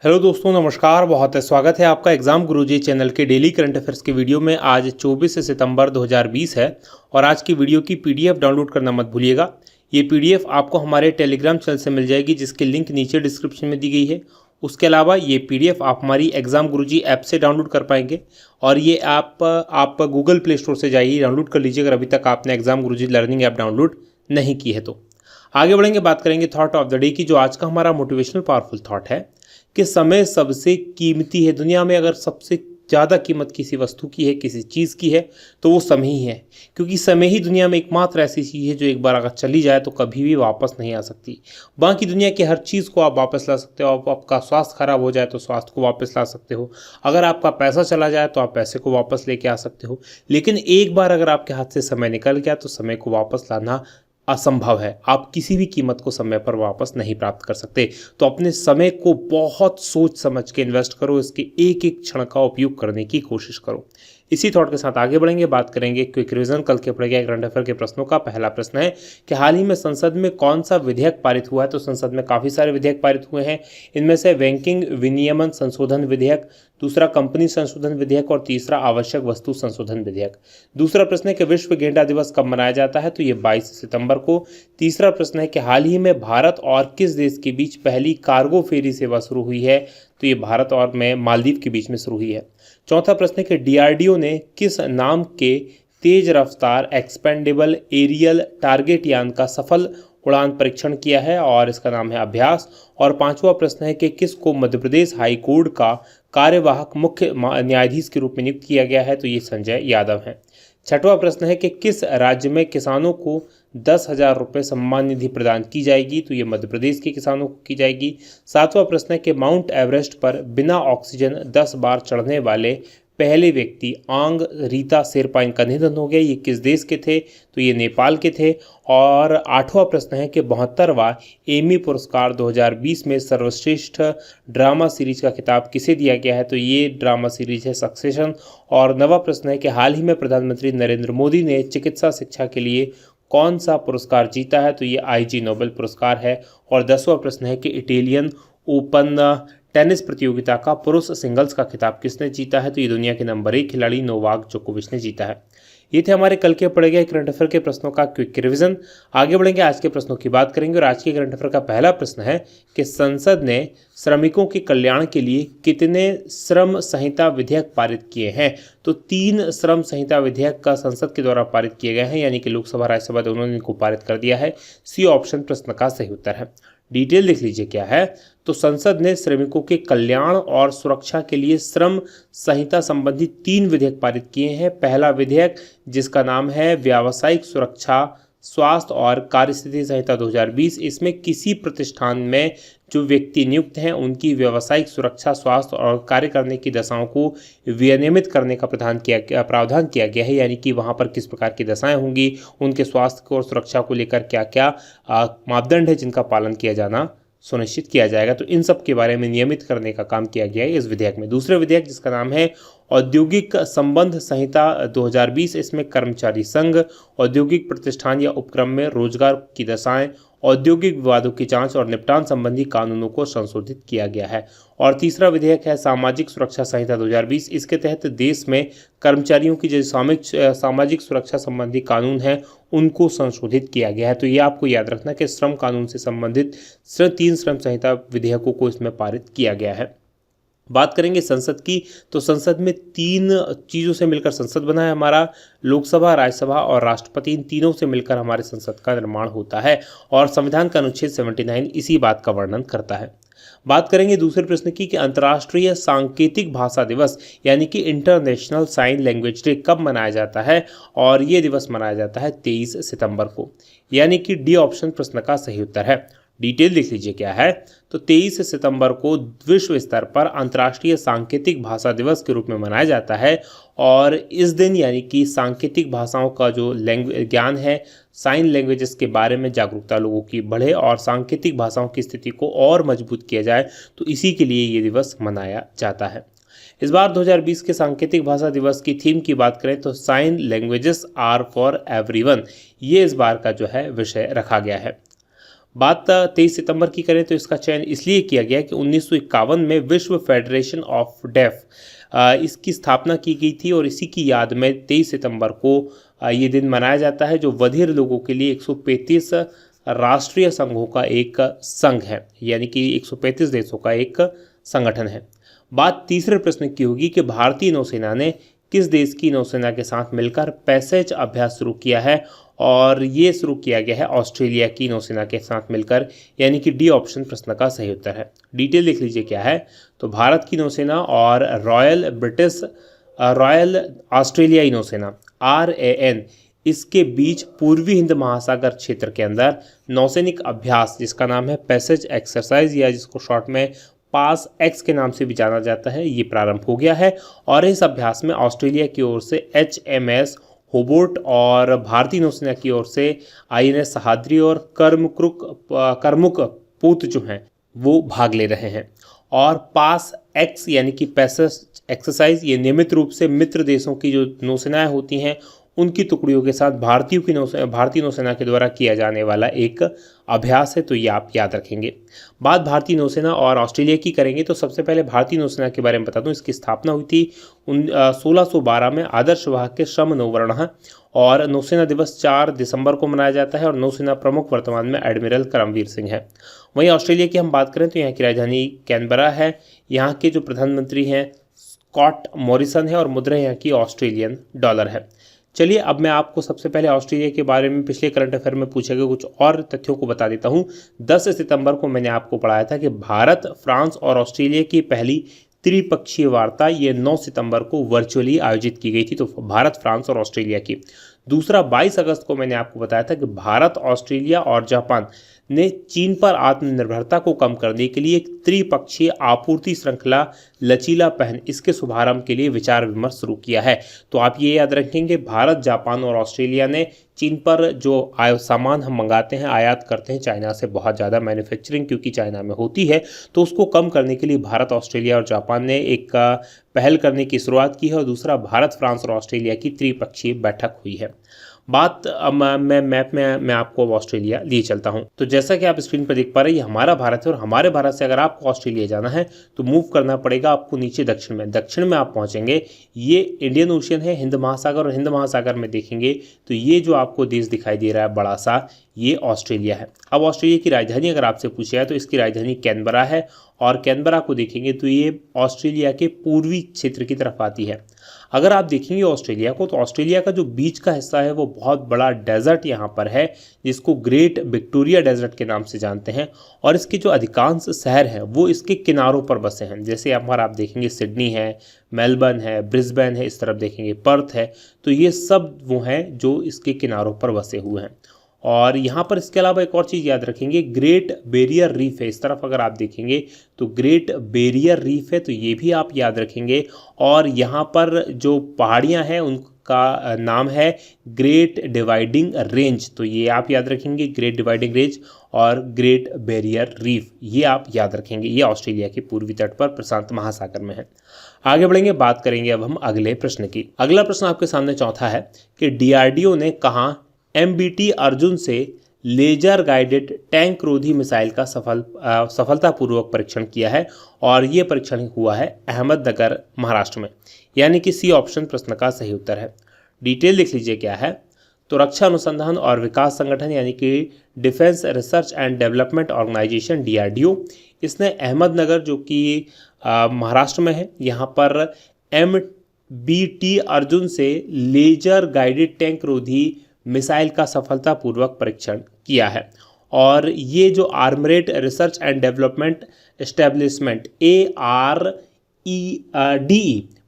Hello दोस्तों, नमस्कार। बहुत स्वागत है आपका एग्जाम गुरुजी चैनल के डेली करंट अफेयर्स की वीडियो में। आज 24 सितंबर 2020 है और आज की वीडियो की पीडीएफ डाउनलोड करना मत भूलिएगा। ये पीडीएफ आपको हमारे टेलीग्राम चैनल से मिल जाएगी, जिसकी लिंक नीचे डिस्क्रिप्शन में दी गई है। उसके अलावा ये पीडीएफ आप हमारी एग्जाम गुरुजी ऐप से डाउनलोड कर पाएंगे और ये आप गूगल प्ले स्टोर से जाइए, डाउनलोड कर लीजिए अगर अभी तक आपने एग्जाम गुरुजी लर्निंग ऐप डाउनलोड नहीं की है तो। आगे बढ़ेंगे, बात करेंगे थॉट ऑफ द डे की। जो आज का हमारा मोटिवेशनल पावरफुल थॉट है कि समय सबसे कीमती है। दुनिया में अगर सबसे ज़्यादा कीमत किसी वस्तु की है, किसी चीज़ की है, तो वो समय ही है। क्योंकि समय ही दुनिया में एकमात्र ऐसी चीज़ है जो एक बार अगर चली जाए तो कभी भी वापस नहीं आ सकती। बाकी दुनिया की हर चीज़ को आप वापस ला सकते हो। आपका स्वास्थ्य खराब हो जाए तो स्वास्थ्य को वापस ला सकते हो। अगर आपका पैसा चला जाए तो आप पैसे को वापस लेके आ सकते हो। लेकिन एक बार अगर आपके हाथ से समय निकल गया तो समय को वापस लाना असंभव है। आप किसी भी कीमत को समय पर वापस नहीं प्राप्त कर सकते। तो अपने समय को बहुत सोच समझ के इन्वेस्ट करो, इसके एक एक क्षण का उपयोग करने की कोशिश करो। इसी थॉट के साथ आगे बढ़ेंगे, बात करेंगे क्विक रिवीजन कल के पड़े गए करंट अफेयर के प्रश्नों का। पहला प्रश्न है कि हाल ही में संसद में कौन सा विधेयक पारित हुआ है। तो संसद में काफ़ी सारे विधेयक पारित हुए हैं। इनमें से बैंकिंग विनियमन संशोधन विधेयक, दूसरा कंपनी संशोधन विधेयक और तीसरा आवश्यक वस्तु संशोधन विधेयक। दूसरा प्रश्न है कि विश्व गेंडा दिवस कब मनाया जाता है। तो ये 22 सितंबर को। तीसरा प्रश्न है कि हाल ही में भारत और किस देश के बीच पहली कार्गो फेरी सेवा शुरू हुई है। तो ये भारत और मालदीव के बीच में शुरू हुई है। चौथा प्रश्न है कि डीआरडीओ ने किस नाम के तेज रफ्तार एक्सपेंडेबल एरियल टारगेट यान का सफल उड़ान परीक्षण किया है, और इसका नाम है अभ्यास। और पांचवा प्रश्न है कि किसको मध्य प्रदेश हाई कोर्ट का कार्यवाहक मुख्य न्यायाधीश के रूप में नियुक्त किया गया है। तो ये संजय यादव हैं। छठवां प्रश्न है कि किस राज्य में किसानों को 10,000 रुपये सम्मान निधि प्रदान की जाएगी। तो ये मध्य प्रदेश के किसानों को की जाएगी। सातवां प्रश्न है कि माउंट एवरेस्ट पर बिना ऑक्सीजन 10 बार चढ़ने वाले पहले व्यक्ति आंग रीता शेरपा, इनका निधन हो गया। ये किस देश के थे। तो ये नेपाल के थे। और आठवां प्रश्न है कि 72वां एमी पुरस्कार 2020 में सर्वश्रेष्ठ ड्रामा सीरीज का खिताब किसे दिया गया है। तो ये ड्रामा सीरीज है सक्सेशन। और नवा प्रश्न है कि हाल ही में प्रधानमंत्री नरेंद्र मोदी ने चिकित्सा शिक्षा के लिए कौन सा पुरस्कार जीता है। तो ये आईजी नोबेल पुरस्कार है। और 10वां प्रश्न है कि इटालियन ओपन टेनिस प्रतियोगिता का पुरुष सिंगल्स का खिताब किसने जीता है। तो ये दुनिया के नंबर 1 खिलाड़ी नोवाक जोकोविच ने जीता है। ये थे हमारे कल के पढ़े गए करंट अफेयर के प्रश्नों का क्विक रिवीजन। आगे बढ़ेंगे, आज के प्रश्नों की बात करेंगे। और आज के करंट अफेयर का पहला प्रश्न है कि संसद ने श्रमिकों के कल्याण के लिए कितने श्रम संहिता विधेयक पारित किए हैं। तो 3 श्रम संहिता विधेयक का संसद के द्वारा पारित किए गए हैं, यानी कि लोकसभा राज्यसभा दोनों ने इनको पारित कर दिया है। सी ऑप्शन प्रश्न का सही उत्तर है। डिटेल देख लीजिए क्या है। तो संसद ने श्रमिकों के कल्याण और सुरक्षा के लिए श्रम संहिता संबंधी 3 विधेयक पारित किए हैं। पहला विधेयक जिसका नाम है व्यावसायिक सुरक्षा स्वास्थ्य और कार्यस्थिति संहिता 2020, इसमें किसी प्रतिष्ठान में जो व्यक्ति नियुक्त हैं उनकी व्यावसायिक सुरक्षा स्वास्थ्य और कार्य करने की दशाओं को विनियमित करने का प्रावधान किया गया है। यानी कि वहाँ पर किस प्रकार की दशाएं होंगी, उनके स्वास्थ्य को और सुरक्षा को लेकर क्या क्या मापदंड है जिनका पालन किया जाना सुनिश्चित किया जाएगा। तो इन सब के बारे में नियमित करने का काम किया गया है इस विधेयक में। दूसरे विधेयक जिसका नाम है औद्योगिक संबंध संहिता 2020, इसमें कर्मचारी संघ, औद्योगिक प्रतिष्ठान या उपक्रम में रोजगार की दशाएं, औद्योगिक विवादों की जांच और निपटान संबंधी कानूनों को संशोधित किया गया है। और तीसरा विधेयक है सामाजिक सुरक्षा संहिता 2020, इसके तहत देश में कर्मचारियों की जो सामाजिक सुरक्षा संबंधी कानून हैं उनको संशोधित किया गया है। तो ये आपको याद रखना कि श्रम कानून से संबंधित 3 श्रम संहिता विधेयकों को इसमें पारित किया गया है। बात करेंगे संसद की। तो संसद में 3 चीज़ों से मिलकर संसद बना है हमारा। लोकसभा, राज्यसभा और राष्ट्रपति, इन तीनों से मिलकर हमारे संसद का निर्माण होता है। और संविधान का अनुच्छेद 79 इसी बात का वर्णन करता है। बात करेंगे दूसरे प्रश्न की कि अंतर्राष्ट्रीय सांकेतिक भाषा दिवस यानी कि इंटरनेशनल साइन लैंग्वेज डे कब मनाया जाता है। और ये दिवस मनाया जाता है 23 सितंबर को, यानी कि डी ऑप्शन प्रश्न का सही उत्तर है। डिटेल देख लीजिए क्या है। तो 23 सितंबर को विश्व स्तर पर अंतर्राष्ट्रीय सांकेतिक भाषा दिवस के रूप में मनाया जाता है। और इस दिन यानी कि सांकेतिक भाषाओं का जो ज्ञान है, साइन लैंग्वेजेस के बारे में जागरूकता लोगों की बढ़े और सांकेतिक भाषाओं की स्थिति को और मजबूत किया जाए, तो इसी के लिए ये दिवस मनाया जाता है। इस बार 2020 के सांकेतिक भाषा दिवस की थीम की बात करें तो sign languages are for everyone, ये इस बार का जो है विषय रखा गया है। बात 23 सितंबर की करें तो इसका चयन इसलिए किया गया कि 1951 में विश्व फेडरेशन ऑफ डेफ इसकी स्थापना की गई थी और इसी की याद में 23 सितंबर को ये दिन मनाया जाता है, जो बधिर लोगों के लिए 135 राष्ट्रीय संघों का एक संघ है, यानी कि 135 देशों का एक संगठन है। बात तीसरे प्रश्न की होगी कि भारतीय नौसेना ने किस देश की नौसेना के साथ मिलकर पैसेज अभ्यास शुरू किया है, और ये शुरू किया गया है ऑस्ट्रेलिया की नौसेना के साथ मिलकर, यानी कि डी ऑप्शन प्रश्न का सही उत्तर है। डिटेल देख लीजिए क्या है। तो भारत की नौसेना और रॉयल ऑस्ट्रेलियाई नौसेना RAN इसके बीच पूर्वी हिंद महासागर क्षेत्र के अंदर नौसैनिक अभ्यास, जिसका नाम है पैसेज एक्सरसाइज या जिसको शॉर्ट में पास एक्स के नाम से भी जाना जाता है, ये प्रारंभ हो गया है। और इस अभ्यास में ऑस्ट्रेलिया की ओर से HMS होबोर्ट और भारतीय नौसेना की ओर से INS सहाद्री और करमुक पूत जो हैं वो भाग ले रहे हैं। और पास एक्स यानी कि पैसेज एक्सरसाइज ये नियमित रूप से मित्र देशों की जो नौसेनाएं होती हैं उनकी टुकड़ियों के साथ भारतीय नौसेना के द्वारा किया जाने वाला एक अभ्यास है, तो ये आप याद रखेंगे। बात भारतीय नौसेना और ऑस्ट्रेलिया की करेंगे तो सबसे पहले भारतीय नौसेना के बारे में बता दूं। इसकी स्थापना हुई थी 1612 में आदर्श वाहक के श्रम नौवर्णः, और नौसेना दिवस 4 दिसंबर को मनाया जाता है, और नौसेना प्रमुख वर्तमान में एडमिरल करमवीर सिंह है। वहीं ऑस्ट्रेलिया की हम बात करें तो यहाँ की राजधानी कैनबरा है। यहाँ के जो प्रधानमंत्री हैं स्कॉट मॉरिसन है, और मुद्रा यहाँ की ऑस्ट्रेलियन डॉलर है। चलिए अब मैं आपको सबसे पहले ऑस्ट्रेलिया के बारे में पिछले करंट अफेयर में पूछे गए कुछ और तथ्यों को बता देता हूं। 10 सितंबर को मैंने आपको पढ़ाया था कि भारत, फ्रांस और ऑस्ट्रेलिया की पहली त्रिपक्षीय वार्ता ये 9 सितंबर को वर्चुअली आयोजित की गई थी, तो भारत, फ्रांस और ऑस्ट्रेलिया की। दूसरा 22 अगस्त को मैंने आपको बताया था कि भारत, ऑस्ट्रेलिया और जापान ने चीन पर आत्मनिर्भरता को कम करने के लिए एक त्रिपक्षीय आपूर्ति श्रृंखला लचीला पहल इसके शुभारंभ के लिए विचार विमर्श शुरू किया है। तो आप ये याद रखेंगे, भारत, जापान और ऑस्ट्रेलिया ने चीन पर जो सामान हम मंगाते हैं, आयात करते हैं चाइना से, बहुत ज़्यादा मैन्युफैक्चरिंग क्योंकि चाइना में होती है, तो उसको कम करने के लिए भारत, ऑस्ट्रेलिया और जापान ने एक पहल करने की शुरुआत की है। और दूसरा भारत, फ्रांस और ऑस्ट्रेलिया की त्रिपक्षीय बैठक हुई है। बात अब मैं मैप में मैं आपको ऑस्ट्रेलिया लिए चलता हूं। तो जैसा कि आप स्क्रीन पर देख पा रहे हैं, ये हमारा भारत है, और हमारे भारत से अगर आपको ऑस्ट्रेलिया जाना है तो मूव करना पड़ेगा आपको नीचे दक्षिण में आप पहुंचेंगे। ये इंडियन ओशियन है, हिंद महासागर, और हिंद महासागर में देखेंगे तो ये जो आपको देश दिखाई दे रहा है बड़ा सा, ये ऑस्ट्रेलिया है। अब ऑस्ट्रेलिया की राजधानी अगर आपसे पूछा जाए तो इसकी राजधानी कैनबरा है, और कैनबरा को देखेंगे तो ये ऑस्ट्रेलिया के पूर्वी क्षेत्र की तरफ आती है। अगर आप देखेंगे ऑस्ट्रेलिया को, तो ऑस्ट्रेलिया का जो बीच का हिस्सा है वो बहुत बड़ा डेजर्ट यहाँ पर है, जिसको ग्रेट विक्टोरिया डेजर्ट के नाम से जानते हैं, और इसके जो अधिकांश शहर हैं वो इसके किनारों पर बसे हैं। जैसे आप देखेंगे सिडनी है, मेलबर्न है, ब्रिस्बेन है, इस तरफ देखेंगे पर्थ है, तो ये सब वो हैं जो इसके किनारों पर बसे हुए हैं। और यहाँ पर इसके अलावा एक और चीज़ याद रखेंगे, ग्रेट बैरियर रीफ है। इस तरफ अगर आप देखेंगे तो ग्रेट बैरियर रीफ है, तो ये भी आप याद रखेंगे। और यहाँ पर जो पहाड़ियाँ हैं उनका नाम है ग्रेट डिवाइडिंग रेंज, तो ये आप याद रखेंगे, ग्रेट डिवाइडिंग रेंज और ग्रेट बैरियर रीफ, ये आप याद रखेंगे। ये ऑस्ट्रेलिया के पूर्वी तट पर प्रशांत महासागर में है। आगे बढ़ेंगे, बात करेंगे अब हम अगले प्रश्न की। अगला प्रश्न आपके सामने चौथा है कि DRDO ने कहाँ MBT अर्जुन से लेजर गाइडेड टैंक रोधी मिसाइल का सफलतापूर्वक परीक्षण किया है, और ये परीक्षण हुआ है अहमदनगर, महाराष्ट्र में, यानी कि सी ऑप्शन प्रश्न का सही उत्तर है। डिटेल देख लीजिए क्या है। तो रक्षा अनुसंधान और विकास संगठन यानी कि defence research and development organisation DRDO, इसने अहमदनगर जो कि महाराष्ट्र में है, यहाँ पर MBT अर्जुन से लेजर गाइडेड टैंक रोधी मिसाइल का सफलतापूर्वक परीक्षण किया है। और ये जो armoured research and development establishment AREDE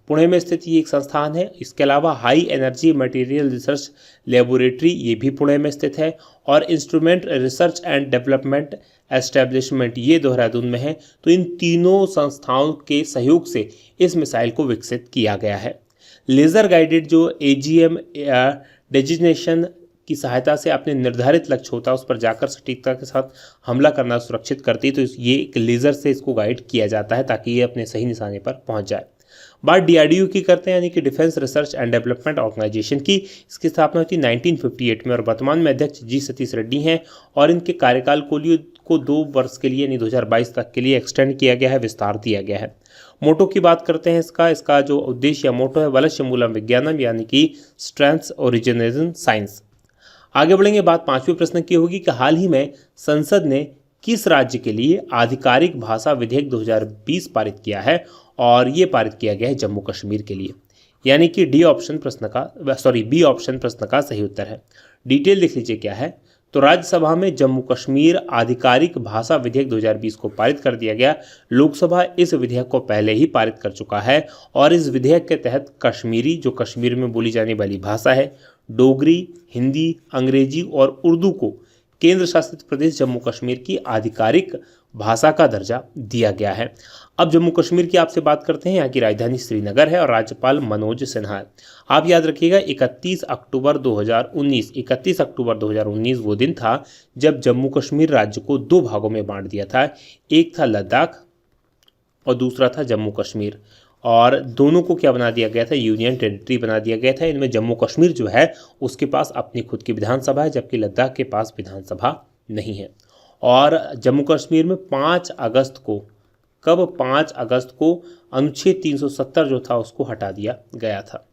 Pune में स्थित ये एक संस्थान है। इसके अलावा high energy material research laboratory ये भी पुणे में स्थित है, और instrument research and development establishment ये देहरादून में है। तो इन तीनों संस्थाओं के सहयोग से इस मिसाइल को विकसित किया गया है। लेज़र गाइडेड जो AGM डेजिग्नेशन की सहायता से अपने निर्धारित लक्ष्य होता है उस पर जाकर सटीकता के साथ हमला करना सुरक्षित करती है, तो ये एक लेज़र से इसको गाइड किया जाता है ताकि ये अपने सही निशाने पर पहुंच जाए। बात डीआरडीओ की करते हैं, यानी कि defence research and development organisation की। इसकी स्थापना हुई थी 1958 में और वर्तमान में अध्यक्ष जी सतीश रेड्डी हैं और इनके कार्यकाल को 2 वर्ष के लिए यानी 2022 तक के लिए एक्सटेंड किया गया है, विस्तार दिया गया है। मोटो की बात करते हैं, इसका जो उद्देश्य या मोटो है वलस्य मूलम विज्ञानम, यानी कि स्ट्रेंथ्स ओरिजिनेशन साइंस। आगे बढ़ेंगे, बात 5वें प्रश्न की होगी कि हाल ही में संसद ने किस राज्य के लिए आधिकारिक भाषा विधेयक 2020 पारित किया है, और ये पारित किया गया है जम्मू कश्मीर के लिए, यानी कि बी ऑप्शन प्रश्न का सही उत्तर है। डिटेल देख लीजिए क्या है। तो राज्यसभा में जम्मू कश्मीर आधिकारिक भाषा विधेयक 2020 को पारित कर दिया गया। लोकसभा इस विधेयक को पहले ही पारित कर चुका है और इस विधेयक के तहत कश्मीरी, जो कश्मीर में बोली जाने वाली भाषा है, डोगरी, हिंदी, अंग्रेजी और उर्दू को केंद्र शासित प्रदेश जम्मू कश्मीर की आधिकारिक भाषा का दर्जा दिया गया है। अब जम्मू कश्मीर की आपसे बात करते हैं। यहाँ की राजधानी श्रीनगर है और राज्यपाल मनोज सिन्हा है। आप याद रखिएगा 31 अक्टूबर 2019 वो दिन था जब जम्मू कश्मीर राज्य को 2 भागों में बांट दिया था। एक था लद्दाख और दूसरा था जम्मू कश्मीर, और दोनों को क्या बना दिया गया था, यूनियन टेरिटरी बना दिया गया था। इनमें जम्मू कश्मीर जो है उसके पास अपनी खुद की विधानसभा है, जबकि लद्दाख के पास विधानसभा नहीं है। और जम्मू कश्मीर में 5 अगस्त को अनुच्छेद 370 जो था उसको हटा दिया गया था।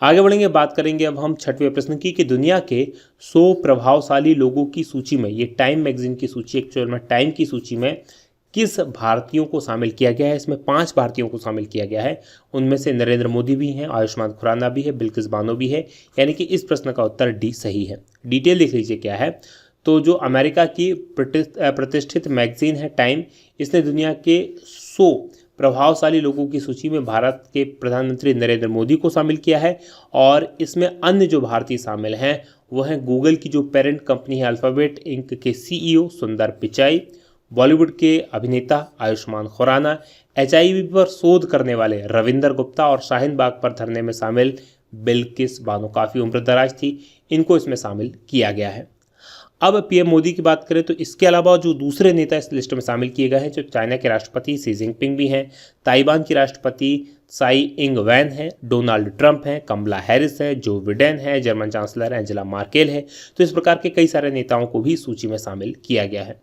आगे बढ़ेंगे, बात करेंगे अब हम 6वें प्रश्न की कि दुनिया के 100 प्रभावशाली लोगों की सूची में, ये टाइम मैगजीन की सूची, एक्चुअल में टाइम की सूची में किस भारतीयों को शामिल किया गया है। इसमें 5 भारतीयों को शामिल किया गया है। उनमें से नरेंद्र मोदी भी हैं, आयुष्मान खुराना भी है, बिल्किस बानो भी है, यानी कि इस प्रश्न का उत्तर डी सही है। डिटेल देख लीजिए क्या है। तो जो अमेरिका की प्रतिष्ठित मैगजीन है टाइम, इसने दुनिया के 100 प्रभावशाली लोगों की सूची में भारत के प्रधानमंत्री नरेंद्र मोदी को शामिल किया है। और इसमें अन्य जो भारतीय शामिल हैं वो हैं गूगल की जो पेरेंट कंपनी है अल्फाबेट इंक के सीईओ सुंदर पिचाई, बॉलीवुड के अभिनेता आयुष्मान खुराना, एचआईवी पर शोध करने वाले रविंदर गुप्ता और शाहीन बाग पर धरने में शामिल बिल्किस बानो, काफ़ी उम्रदराज थी, इनको इसमें शामिल किया गया है। अब पीएम मोदी की बात करें तो इसके अलावा जो दूसरे नेता इस लिस्ट में शामिल किए गए हैं, जो चाइना के राष्ट्रपति शी जिनपिंग भी हैं, ताइवान की राष्ट्रपति साई इंग वैन है, डोनाल्ड ट्रंप हैं, कमला हैरिस है, जो बिडेन है, जर्मन चांसलर एंजेला मार्केल है। तो इस प्रकार के कई सारे नेताओं को भी सूची में शामिल किया गया है।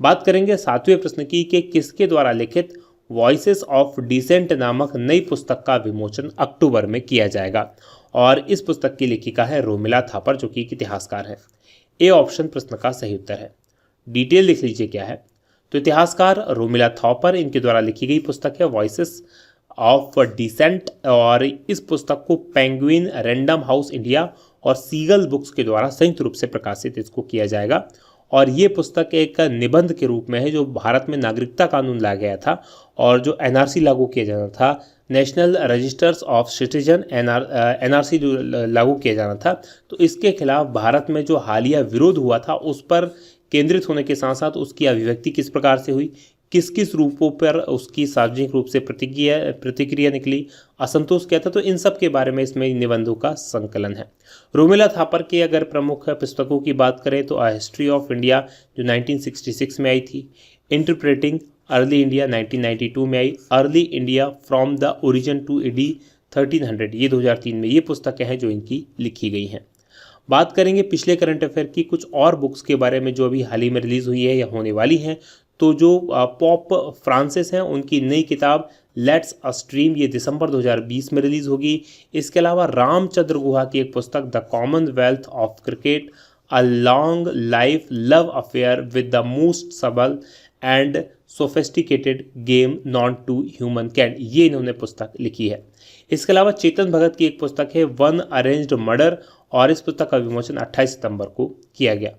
बात करेंगे 7वें प्रश्न की कि किसके द्वारा लिखित वॉइसेस ऑफ डिसेंट नामक नई पुस्तक का विमोचन अक्टूबर में किया जाएगा, और इस पुस्तक की लेखिका है रोमिला थापर, जो कि एक इतिहासकार है। ए ऑप्शन प्रश्न का सही उत्तर है। डिटेल लिख लीजिए क्या है। तो इतिहासकार रोमिला थापर, इनके द्वारा लिखी गई पुस्तक है वॉइसेस ऑफ डिसेंट, और इस पुस्तक को पेंगुइन, रैंडम हाउस इंडिया और सीगल बुक्स के द्वारा संयुक्त रूप से प्रकाशित इसको किया जाएगा। और ये पुस्तक एक निबंध के रूप में है जो भारत में नागरिकता कानून लाया गया था और जो एनआरसी लागू किया जाना था, national registers of citizen, NRC जो लागू किया जाना था, तो इसके खिलाफ भारत में जो हालिया विरोध हुआ था उस पर केंद्रित होने के साथ साथ उसकी अभिव्यक्ति किस प्रकार से हुई, किस किस रूपों पर उसकी सार्वजनिक रूप से प्रतिक्रिया निकली, असंतोष क्या था, तो इन सब के बारे में इसमें निबंधों का संकलन है। रोमिला थापर के अगर प्रमुख पुस्तकों की बात करें तो अ हिस्ट्री ऑफ इंडिया जो 1966 में आई थी, इंटरप्रेटिंग अर्ली इंडिया 1992 में आई, early India from the origin to AD 1300 ये 2003 में ये पुस्तकें हैं जो इनकी लिखी गई हैं। बात करेंगे पिछले करंट अफेयर की कुछ और बुक्स के बारे में जो अभी हाल ही में रिलीज़ हुई है या होने वाली हैं। तो जो पॉप फ्रांसिस हैं उनकी नई किताब लेट्स अ स्ट्रीम ये दिसंबर 2020 में रिलीज़ होगी। इसके अलावा रामचंद्र गुहा की एक पुस्तक the commonwealth of cricket a long life love affair with the most subtle and sophisticated game known to humankind, ये इन्होंने पुस्तक लिखी है। इसके अलावा चेतन भगत की एक पुस्तक है वन अरेंज्ड मर्डर, और इस पुस्तक का विमोचन 28 सितंबर को किया गया।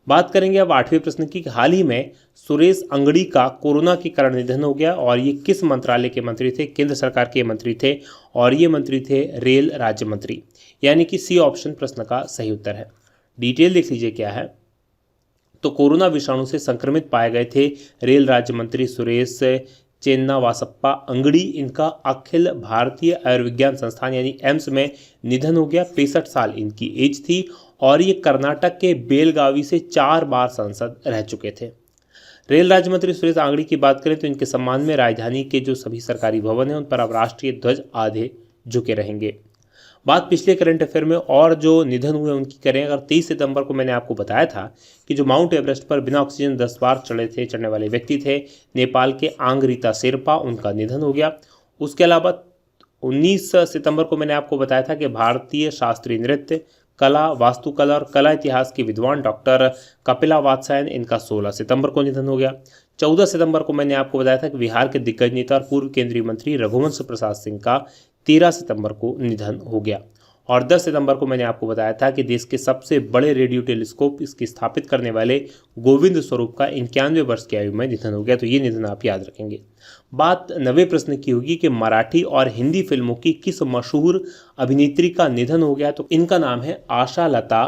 बात करेंगे अब 8वें प्रश्न की। हाल ही में सुरेश अंगड़ी का कोरोना के कारण निधन हो गया, और ये किस मंत्रालय के मंत्री थे, केंद्र सरकार के मंत्री थे, और ये मंत्री थे रेल राज्य मंत्री, यानी कि सी ऑप्शन प्रश्न का सही उत्तर है। डिटेल देख लीजिए क्या है। तो कोरोना विषाणु से संक्रमित पाए गए थे रेल राज्य मंत्री सुरेश चेन्नावासप्पा अंगड़ी, इनका अखिल भारतीय आयुर्विज्ञान संस्थान यानी एम्स में निधन हो गया। 65 साल इनकी एज थी, और ये कर्नाटक के बेलगावी से 4 बार सांसद रह चुके थे। रेल राज्य मंत्री सुरेश अंगड़ी की बात करें तो इनके सम्मान में राजधानी के जो सभी सरकारी भवन हैं उन पर अब राष्ट्रीय ध्वज आधे झुके रहेंगे। बात पिछले करंट अफेयर में और जो निधन हुए उनकी करें, अगर 23 सितंबर को मैंने आपको बताया था कि जो माउंट एवरेस्ट पर बिना ऑक्सीजन 10 बार चढ़ने वाले व्यक्ति थे नेपाल के आंगरीता शेरपा, उनका निधन हो गया। उसके अलावा 19 सितंबर को मैंने आपको बताया था कि भारतीय शास्त्रीय नृत्य, कला, वास्तुकला और कला इतिहास के विद्वान डॉक्टर कपिला वात्स्यायन, इनका 16 सितंबर को निधन हो गया। 14 सितंबर को मैंने आपको बताया था कि बिहार के दिग्गज नेता और पूर्व केंद्रीय मंत्री रघुवंश प्रसाद सिंह का 13 सितंबर को निधन हो गया। और 10 सितंबर को मैंने आपको बताया था कि देश के सबसे बड़े रेडियो टेलीस्कोप इसकी स्थापित करने वाले गोविंद स्वरूप का 91 वर्ष की आयु में निधन हो गया। तो ये निधन आप याद रखेंगे। बात 90 प्रश्न की होगी कि मराठी और हिंदी फिल्मों की किस मशहूर अभिनेत्री का निधन हो गया, तो इनका नाम है आशालता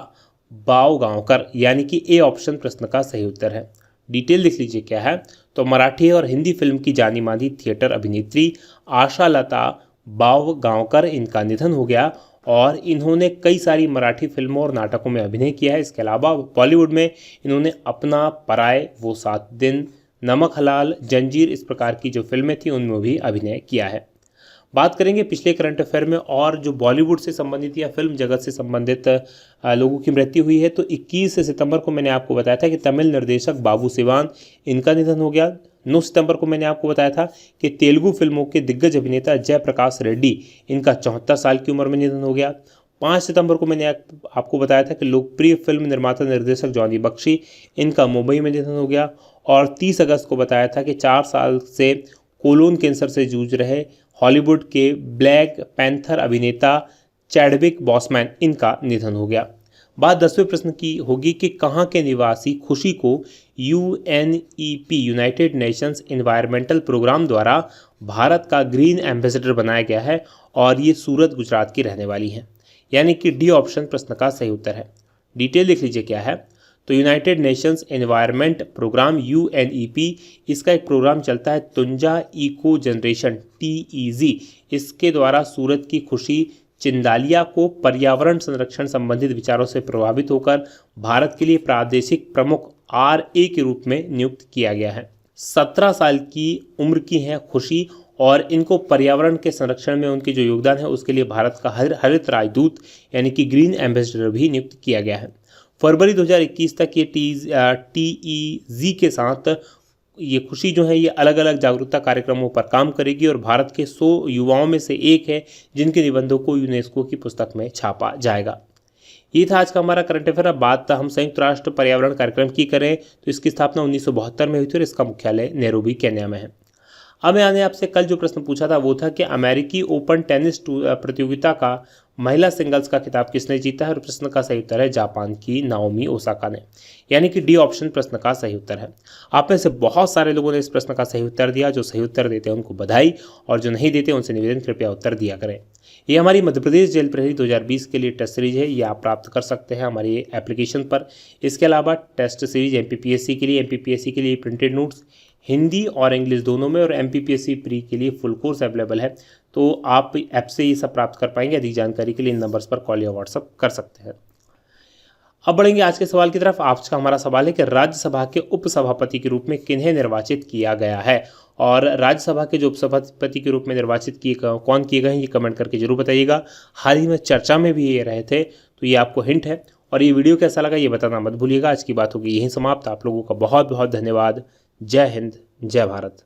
बावगांवकर, यानी कि ए ऑप्शन प्रश्न का सही उत्तर है। डिटेल लिख लीजिए क्या है, तो मराठी और हिंदी फिल्म की जानी मानी थिएटर अभिनेत्री आशालता बावगांवकर, इनका निधन हो गया और इन्होंने कई सारी मराठी फिल्मों और नाटकों में अभिनय किया है। इसके अलावा बॉलीवुड में इन्होंने अपना, पराये, वो 7 दिन, नमक हलाल, जंजीर, इस प्रकार की जो फिल्में थी उनमें भी अभिनय किया है। बात करेंगे पिछले करंट अफेयर में और जो बॉलीवुड से संबंधित या फिल्म जगत से संबंधित लोगों की मृत्यु हुई है, तो 21 सितंबर को मैंने आपको बताया था कि तमिल निर्देशक बाबू सिवान, इनका निधन हो गया। 9 सितंबर को मैंने आपको बताया था कि तेलुगु फिल्मों के दिग्गज अभिनेता जयप्रकाश रेड्डी, इनका 74 साल की उम्र में निधन हो गया। 5 सितंबर को मैंने आपको बताया था कि लोकप्रिय फिल्म निर्माता निर्देशक जॉनी बख्शी, इनका मुंबई में निधन हो गया। और 30 अगस्त को बताया था कि 4 साल से कोलोन कैंसर से जूझ रहे हॉलीवुड के ब्लैक पैंथर अभिनेता चैडविक बॉसमैन, इनका निधन हो गया। बात 10वें प्रश्न की होगी कि कहाँ के निवासी खुशी को UNEP United Nations environmental programme द्वारा भारत का ग्रीन एम्बेसडर बनाया गया है और ये सूरत, गुजरात की रहने वाली हैं, यानी कि डी ऑप्शन प्रश्न का सही उत्तर है। डिटेल लिख लीजिए क्या है, तो United Nations environment programme UNEP, इसका एक प्रोग्राम चलता है तुंजा इको जनरेशन TEG, इसके द्वारा सूरत की खुशी चिंदालिया को पर्यावरण संरक्षण संबंधित विचारों से प्रभावित होकर भारत के लिए प्रादेशिक प्रमुख RA के रूप में नियुक्त किया गया है। 17 साल की उम्र की हैं खुशी और इनको पर्यावरण के संरक्षण में उनके जो योगदान है उसके लिए भारत का हरित राजदूत यानी कि ग्रीन एम्बेसडर भी नियुक्त किया गया है। फरवरी 2021 तक ये TEG के साथ ये खुशी जो है ये अलग अलग जागरूकता कार्यक्रमों पर काम करेगी और भारत के 100 युवाओं में से एक है जिनके निबंधों को यूनेस्को की पुस्तक में छापा जाएगा। ये था आज का हमारा करंट अफेयर। अब बात हम संयुक्त राष्ट्र पर्यावरण कार्यक्रम की करें तो इसकी स्थापना 1972 में हुई थी और इसका मुख्यालय नैरोबी, केन्या में है। अब मैंने आपसे कल जो प्रश्न पूछा था वो था कि अमेरिकी ओपन टेनिस प्रतियोगिता का महिला सिंगल्स का खिताब किसने जीता है, और प्रश्न का सही उत्तर है जापान की नाओमी ओसाका ने, यानी कि डी ऑप्शन प्रश्न का सही उत्तर है। आप में से बहुत सारे लोगों ने इस प्रश्न का सही उत्तर दिया। जो सही उत्तर देते हैं उनको बधाई और जो नहीं देते उनसे निवेदन कृपया उत्तर दिया करें। ये हमारी मध्य प्रदेश जेल प्रहरी 2020 के लिए टेस्ट सीरीज है, ये आप प्राप्त कर सकते हैं हमारी एप्लीकेशन पर। इसके अलावा टेस्ट सीरीज MPPSC के लिए प्रिंटेड नोट्स हिंदी और इंग्लिश दोनों में और MPPSC प्री के लिए फुल कोर्स अवेलेबल है, तो आप ऐप से ये सब प्राप्त कर पाएंगे। अधिक जानकारी के लिए इन नंबर्स पर कॉल या व्हाट्सअप कर सकते हैं। अब बढ़ेंगे आज के सवाल की तरफ। आज का हमारा सवाल है कि राज्यसभा के उपसभापति के रूप में किन्हें निर्वाचित किया गया है, और राज्यसभा के जो उपसभापति के रूप में निर्वाचित कौन किए गए हैं ये कमेंट करके जरूर बताइएगा। हाल ही में चर्चा में भी ये रहे थे, तो ये आपको हिंट है। और ये वीडियो कैसा लगा ये बताना मत भूलिएगा। आज की बात होगी यहीं समाप्त। आप लोगों का बहुत बहुत धन्यवाद। जय हिंद, जय भारत।